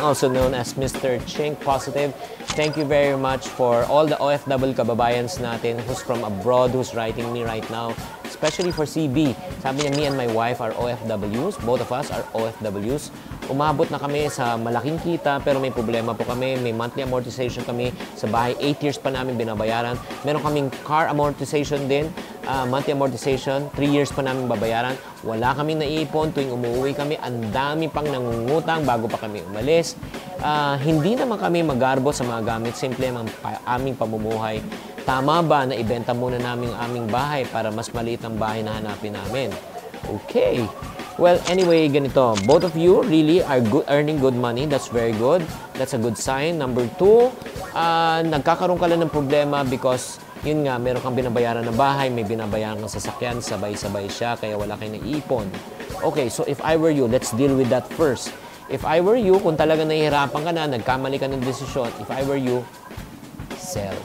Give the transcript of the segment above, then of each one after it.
also known as Mr. Chink Positive. Thank you very much for all the OFW kababayans natin who's from abroad, who's writing me right now, especially for CB. Sabi niya, me and my wife are OFWs. Both of us are OFWs. Umabot na kami sa malaking kita pero may problema po kami. May monthly amortization kami sa bahay. 8 years pa namin binabayaran. Meron kaming car amortization din. Monthly amortization. 3 years pa namin babayaran. Wala kaming naiipon tuwing umuwi kami. Ang dami pang nangungutang bago pa kami umalis. Hindi naman kami magarbo sa mga gamit. Simple ang aming pamumuhay. Tama ba na ibenta muna namin ang aming bahay para mas maliit ang bahay na hanapin namin? Okay. Well, anyway, ganito. Both of you really are earning good money. That's very good. That's a good sign. Number 2, nagkakaroon ka lang ng problema because yun nga, meron kang binabayaran na bahay, may binabayaran kang sasakyan, sabay-sabay siya, kaya wala kang naipon. Okay, so if I were you, let's deal with that first. If I were you, kung talaga nahihirapan ka na, nagkamali ka ng desisyon, if I were you, sell.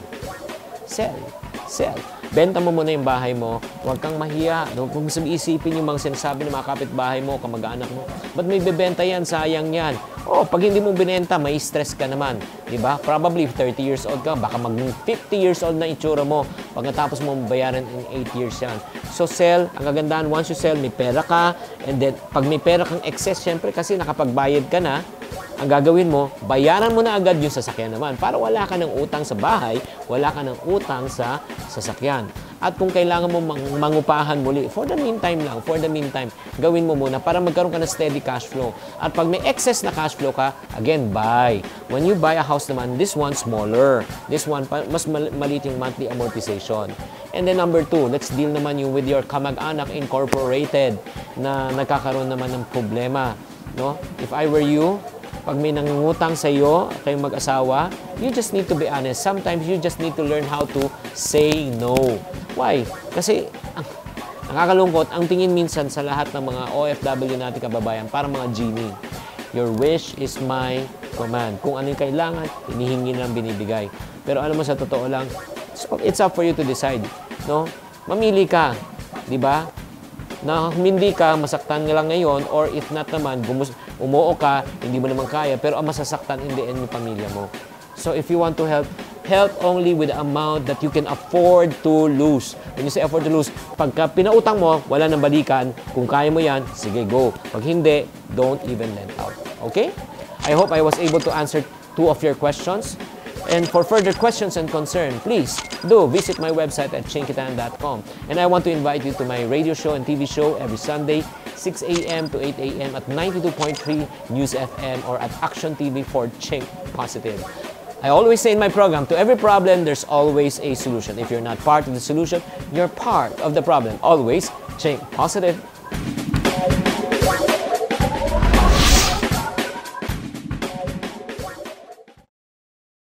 Sell. Sell. Benta mo muna yung bahay mo. Huwag kang mahiya. Huwag mo isipin yung mga sinasabi ng mga kapitbahay mo, kamag-anak mo. Ba't may bebenta yan? Sayang yan. Oh, pag hindi mo binenta, may stress ka naman. Diba? Probably if 30 years old ka, baka mag-50 years old na itsura mo. Pag natapos mo bayaran in 8 years yan. So sell, ang kagandahan, once you sell, may pera ka. And then, pag may pera kang excess, syempre kasi nakapagbayad ka na, ang gagawin mo, bayaran mo na agad yung sasakyan naman para wala ka ng utang sa bahay, wala ka ng utang sa sasakyan. At kung kailangan mo mangupahan muli, for the meantime, gawin mo muna para magkaroon ka ng steady cash flow. At pag may excess na cash flow ka, again, buy. When you buy a house naman, this one smaller. This one, mas maliit yung monthly amortization. And then number 2, let's deal naman yung with your kamag-anak incorporated na nagkakaroon naman ng problema. No? If I were you, pag may nangungutang sa iyo, kayong mag-asawa, you just need to be honest. Sometimes you just need to learn how to say no. Why? Kasi nakakalungkot, ang tingin minsan sa lahat ng mga OFW natin kababayan, para mga genie. Your wish is my command. Kung ano yung kailangan, hinihingi lang, binibigay. Pero alam mo, sa totoo lang, it's up for you to decide. No? Mamili ka. Di ba? Na hindi ka, masaktan nga lang ngayon, or if not naman, umuo ka, hindi mo naman kaya, pero ang masasaktan in the end yung pamilya mo. So if you want to help only with the amount that you can afford to lose. When you say afford to lose, pagka pinautang mo, wala nang balikan. Kung kaya mo yan, sige, go. Pag hindi, don't even lend out. Okay? I hope I was able to answer 2 of your questions. And for further questions and concern, please do visit my website at chinkitan.com. And I want to invite you to my radio show and TV show every Sunday, 6 a.m. to 8 a.m. at 92.3 News FM or at Action TV for Chink Positive. I always say in my program, to every problem, there's always a solution. If you're not part of the solution, you're part of the problem. Always Chink Positive.